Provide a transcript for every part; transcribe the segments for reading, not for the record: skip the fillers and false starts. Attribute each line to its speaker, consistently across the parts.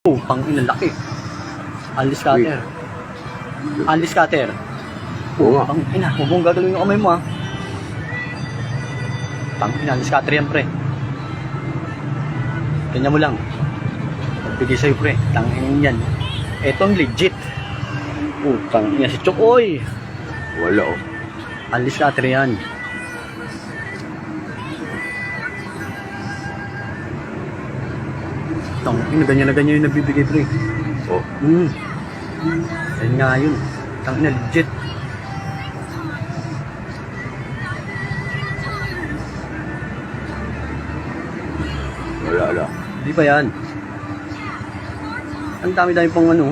Speaker 1: Oh, pang inalaki. Unleash cutter. Unleash cutter.
Speaker 2: Oo nga.
Speaker 1: Pang ina, huwag mong gagalawin yung kamay mo ha. Pang ina, unleash cutter yan pre. Ganyan mo lang. Pagbigay sa'yo pre, tangin yan. Etong legit. Oh, tangin yan si Chokoy.
Speaker 2: Wala oh.
Speaker 1: Unleash cutter yan. Tangin, ganyan na ganyan yung nabibigay pre.
Speaker 2: Oh.
Speaker 1: Ayun nga yun. Tangin na legit.
Speaker 2: Wala.
Speaker 1: Di ba yan? Ang dami-dami pang ano.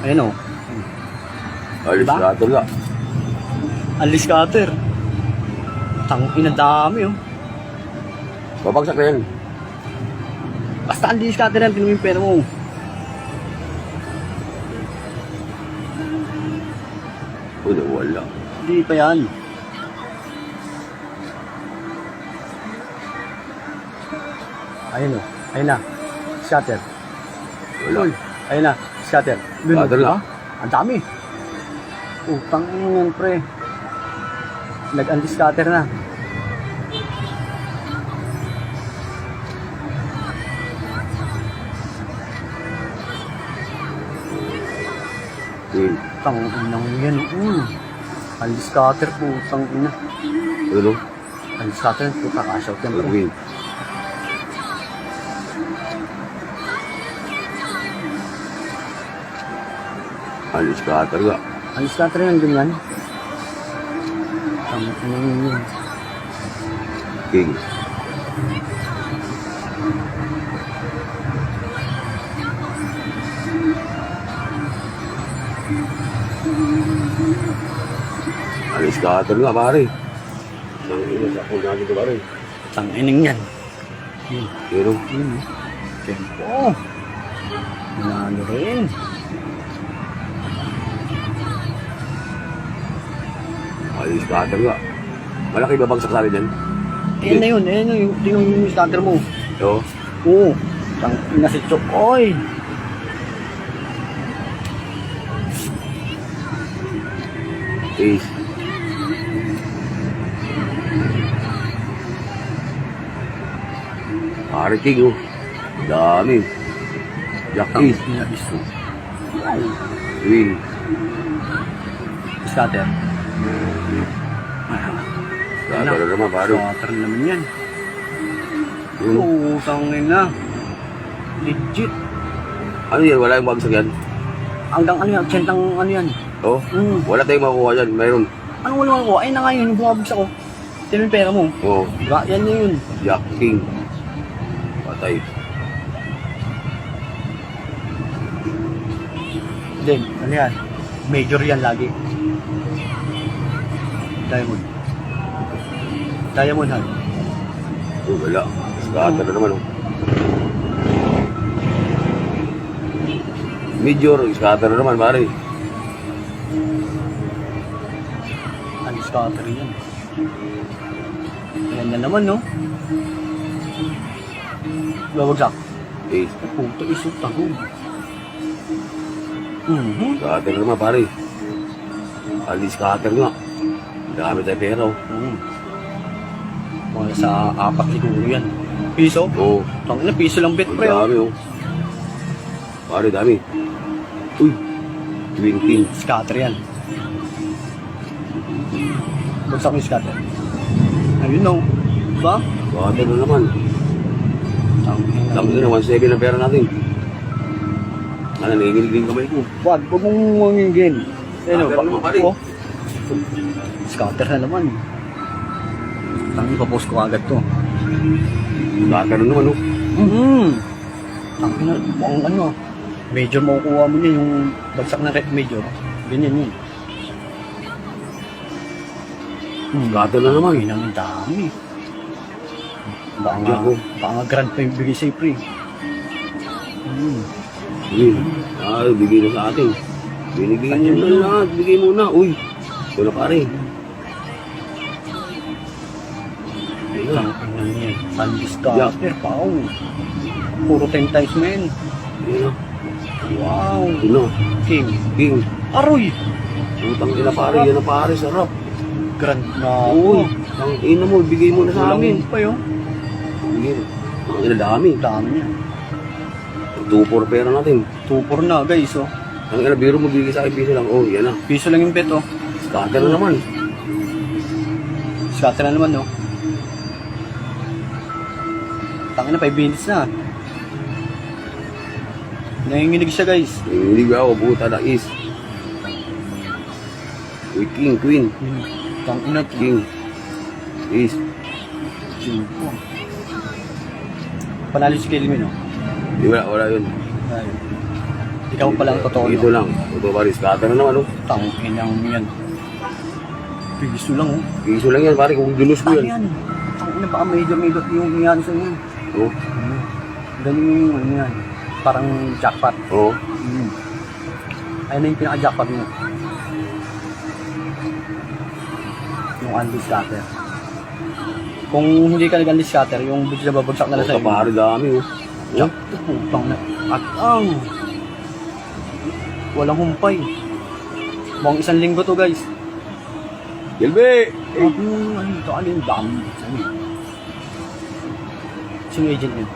Speaker 1: Ayan o.
Speaker 2: Alis
Speaker 1: Diba?
Speaker 2: ka talaga.
Speaker 1: Unleash cutter. Tangin na dami oh.
Speaker 2: Babagsak na yan.
Speaker 1: Basta unleash cutter yan, tinumin yung pera mo.
Speaker 2: Wala.
Speaker 1: Di pa yan. Ayun o. Ayun na. Scatter.
Speaker 2: Wala.
Speaker 1: Uy. Ayun na. Scatter.
Speaker 2: Scatter na.
Speaker 1: Ang dami. Utang yan pre. Nag-unleash cutter na. Utang inang yan. Unleash cutter po. Utang ina.
Speaker 2: Ano?
Speaker 1: Unleash cutter. Puta cash out yan pre.
Speaker 2: Win. Alis ka talaga.
Speaker 1: Unleash cutter yan. Ganyan. Utang inang yan.
Speaker 2: King. Alis ka talaga pare. Ang ina sa ako natin ito pare.
Speaker 1: Utang inang yan.
Speaker 2: Pero,
Speaker 1: Tempo. Nanalo rin.
Speaker 2: alis ka talaga. Malaki ba bagsak sa akin yan?
Speaker 1: Ayan na yun. Ayan na yun. Tingnan mo yung starter mo.
Speaker 2: Oo.
Speaker 1: Oo. Utang ina si Chokoy.
Speaker 2: Ace. Pare King oh. Dami. Jack
Speaker 1: Utang
Speaker 2: Ace.
Speaker 1: ina iso.
Speaker 2: Win.
Speaker 1: Starter.
Speaker 2: Gata na naman pare.
Speaker 1: Starter naman yan.
Speaker 2: Yun.
Speaker 1: Oo. Utang ina. Legit.
Speaker 2: Ano yan? Wala yung bagsak yan?
Speaker 1: Hanggang ano yan. Tsentang ano yan.
Speaker 2: Oh? Wala tayong makukuha dyan. Mayroon.
Speaker 1: Anong wala ko? Ayun na nga yun. Yung bumabagsak ko. Tingnan yung pera mo.
Speaker 2: Oo.
Speaker 1: Diba? Yan na yun.
Speaker 2: Jack King. Patay.
Speaker 1: Then, ano yan? Major yan lagi. Diamond. Diamond han.
Speaker 2: Oh, wala. Gata na naman oh. Major. Scatter na naman pare.
Speaker 1: Ang scatter yan. Ayan na naman, no? Babagsak.
Speaker 2: Ace.
Speaker 1: Puto, isot ako.
Speaker 2: Scatter na naman pare. Alis scatter nga. Dami tayo pera oh.
Speaker 1: Mga sa 4 siguro yan. Piso?
Speaker 2: Oo.
Speaker 1: Tangina, piso lang bet, pre.
Speaker 2: Dami oh. Pare dami. Uy. 20.
Speaker 1: Scatter yan. Bagsak mo yung scatter. Ayun, no? Diba?
Speaker 2: Scatter na naman.
Speaker 1: Tangina.
Speaker 2: Dami na 1.7 ang pera natin. Ano, nanginginig din kamay ko.
Speaker 1: Wag mong mangingin. Ayun,
Speaker 2: Scatter naman, pare.
Speaker 1: oh. Scatter na naman. Tangina, papost ko agad to.
Speaker 2: Scatter na naman oh.
Speaker 1: Tangina, ang ano, major makukuha mo niya yung bagsak na red major. Ganyan yun.
Speaker 2: Scatter na naman.
Speaker 1: Ay, ang dami. Baka nga,
Speaker 2: Ako.
Speaker 1: baka nga grand pa yung bigay sa'yo, pre.
Speaker 2: Uy. Ay, bigay na sa atin. Binigay niyo na lahat. Bigay mo na. Uy. Wala pare.
Speaker 1: Ang yan. Unleash cutter, pao. Puro 10 times, men.
Speaker 2: Yan o.
Speaker 1: Wow.
Speaker 2: Yun o.
Speaker 1: King.
Speaker 2: King.
Speaker 1: Aroy.
Speaker 2: Utang ina pare, yan na pare, sarap.
Speaker 1: Grand na
Speaker 2: Oo. Ang ina mo, bigay mo na sa amin.
Speaker 1: pa yun.
Speaker 2: Bigay mo. Ang ina dami.
Speaker 1: Dami niya.
Speaker 2: 2-4 pera natin.
Speaker 1: 2-4 na guys oh.
Speaker 2: Ang ina, biro mo bigay sa akin piso lang. Oh, yan na.
Speaker 1: Piso lang yung bet oh.
Speaker 2: Scatter na naman.
Speaker 1: Scatter na naman oh. Tangina 5 minutes na. Nanginginig siya guys.
Speaker 2: Hindi ba ako, buta na is. Uy, king, queen.
Speaker 1: Tangina
Speaker 2: King. Is.
Speaker 1: Panalo si Kelvin oh.
Speaker 2: Di ba, wala yun.
Speaker 1: Ay. Ikaw pala ang totoo.
Speaker 2: Ito lang. Ito pare, scatter na naman oh.
Speaker 1: Tanginang yan. Piso lang oh.
Speaker 2: Piso lang yan pare, kung dulos mo
Speaker 1: Ano
Speaker 2: yan.
Speaker 1: yan? Tangina baka medyo yung yan sa inyo.
Speaker 2: Oh.
Speaker 1: Ganun yung ano yan. Parang jackpot.
Speaker 2: Oh.
Speaker 1: Ayun na yung pinaka-jackpot mo. Yung unleash scatter. Kung hindi ka nag-unleash scatter, yung bigla babagsak na lang
Speaker 2: Ito
Speaker 1: sa'yo.
Speaker 2: pare, dami oh.
Speaker 1: Jack, putang na. At ang walang humpay. Mukhang 1 linggo to guys.
Speaker 2: Gelbe!
Speaker 1: Ano ito? Ano yung dami? Sino agent niya?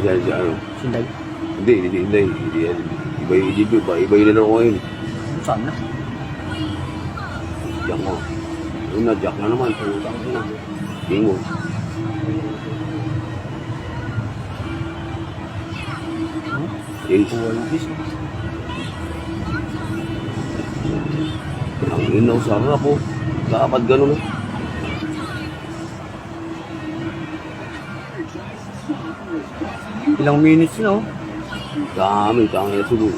Speaker 2: Yan siya ano.
Speaker 1: Sinday?
Speaker 2: Hindi. Iba yung agent ko, iba yung nilaro ko ngayon.
Speaker 1: Saan na?
Speaker 2: Jack mo. Yun na, Jack na naman. Putang na. King mo. Ace.
Speaker 1: Walang piso.
Speaker 2: Ang inaw, sarap po. Dapat ganun.
Speaker 1: Ilang minutes na oh.
Speaker 2: Dami, tangin na siguro.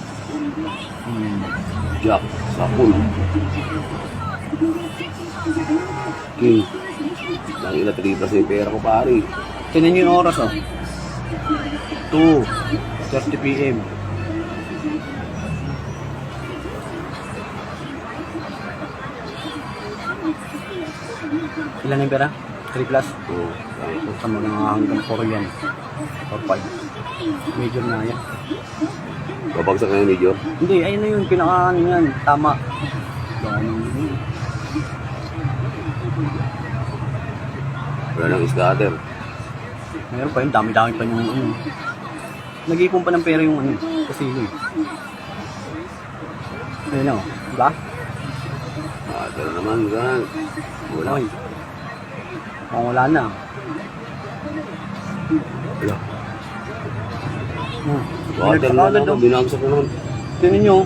Speaker 2: Jack, sapul. King. Tangin na 3 plus yung pera ko pare.
Speaker 1: Tinan niyo yung oras oh. 2:30 PM. Ilan yung pera? 3 plus?
Speaker 2: Oo.
Speaker 1: Sa mga hanggang 4 yan. Or 5. Major na yan.
Speaker 2: Babagsak na yung medyo.
Speaker 1: Hindi, ayun na yun. Pinaka ano yan. Tama.
Speaker 2: Wala nang scatter.
Speaker 1: Meron pa yun. Dami-dami pa yung ano. Nag-iipon pa ng pera yung ano. Kasi yun. Ayun o. Diba?
Speaker 2: Scatter naman, gan. Wala.
Speaker 1: Okay. Mukhang wala na.
Speaker 2: Wala.
Speaker 1: Scatter
Speaker 2: Scatter na naman, binagsak na naman.
Speaker 1: Tinan nyo.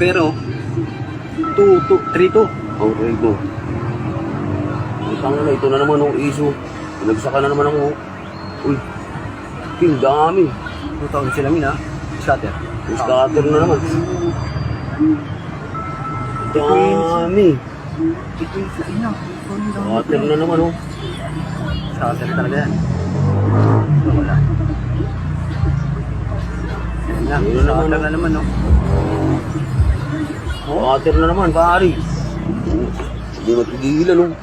Speaker 1: Pero 3-2.
Speaker 2: Ang rito. Isang na, ito na naman ang iso. Pinagsaka na naman ako. Uy, King, dami.
Speaker 1: 2,000 sila min ha. Scatter.
Speaker 2: Scatter na naman. Dami. Scatter na naman oh.
Speaker 1: Scatter talaga yan. Wala. Yan na. Scatter na naman no.
Speaker 2: Scatter na naman, pari. Hindi matigilan oh.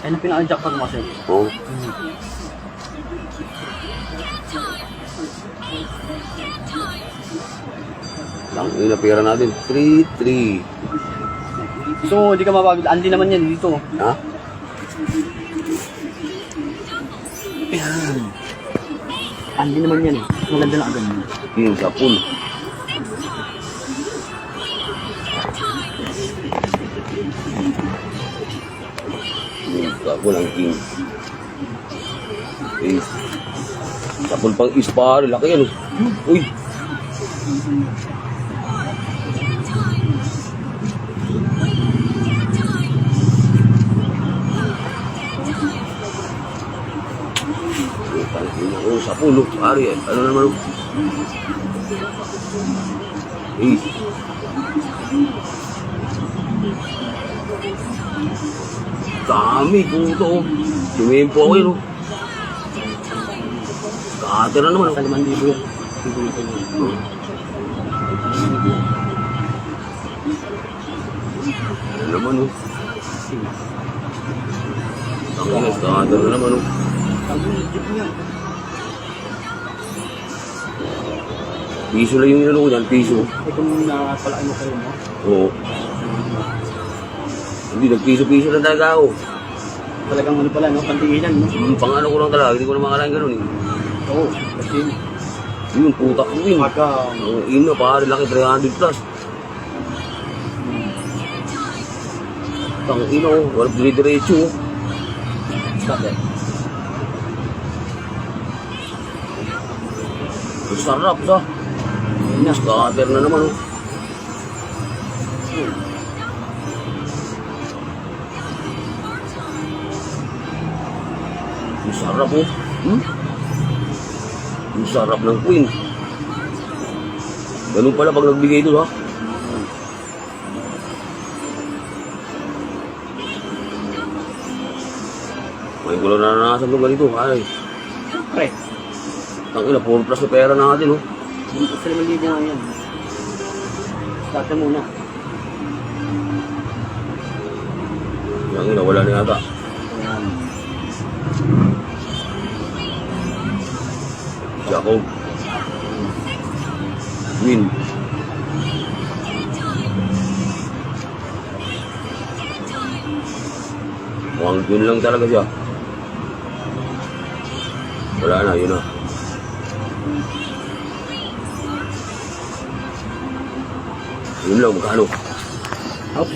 Speaker 1: Ayun ang pinaka-jackpot mo kasi.
Speaker 2: Oh. Lang, yun na pera natin. 3-3.
Speaker 1: So, hindi ka mapagod. Andi naman yan dito.
Speaker 2: Ha?
Speaker 1: Andi naman yan eh. Maganda na agad.
Speaker 2: King, sa pool. Ako lang king. Ace. Tapon pang ispar, laki yan. Uy. Oh, sa pulo, pare. Ano naman? Ace. Dami, puto. Tumimpo ako yun. Scatter na naman.
Speaker 1: Sa 5,000 yan.
Speaker 2: Ano naman oh. Ang ina, scatter na naman oh. Piso lang yung inano ko dyan, piso.
Speaker 1: Itong napalaan mo kayo mo.
Speaker 2: Oo. Hindi, nagpiso-piso lang talaga ako.
Speaker 1: Talagang ano pala, no? Pantinginan, no?
Speaker 2: Pang ano ko lang talaga, hindi ko na makalain ganun eh.
Speaker 1: Oo. Kasi
Speaker 2: Yun, putak ko yun.
Speaker 1: pagka...
Speaker 2: Ang ino, pare, laki 300 plus. Ang ino, walang dire-diretso.
Speaker 1: Bakit?
Speaker 2: Ang sarap sa. Scatter na naman. Oh. Ang sarap oh. Ang sarap ng queen. Ganun pala pag nagbigay ito ha. May gulo na naranasan itong ganito. Ay,
Speaker 1: Pre,
Speaker 2: tangina, 4 plus na pera natin oh.
Speaker 1: hindi ko sila malibo nga yan. Start na muna.
Speaker 2: Tangina, wala na yata.
Speaker 1: Ayan.
Speaker 2: Jacob. Win. Mukhang yun lang talaga siya. Wala na, yun na. Yun lang, magkano?
Speaker 1: Oops.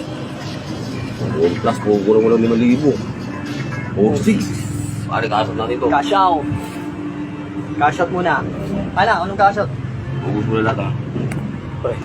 Speaker 2: 1 plus, puro mo lang 5,000. Oh, 6. Pare, kasap natin ito.
Speaker 1: Cash out. Cash out muna. Ano? Anong cash out?
Speaker 2: Ubus mo na lahat ha.
Speaker 1: Pre.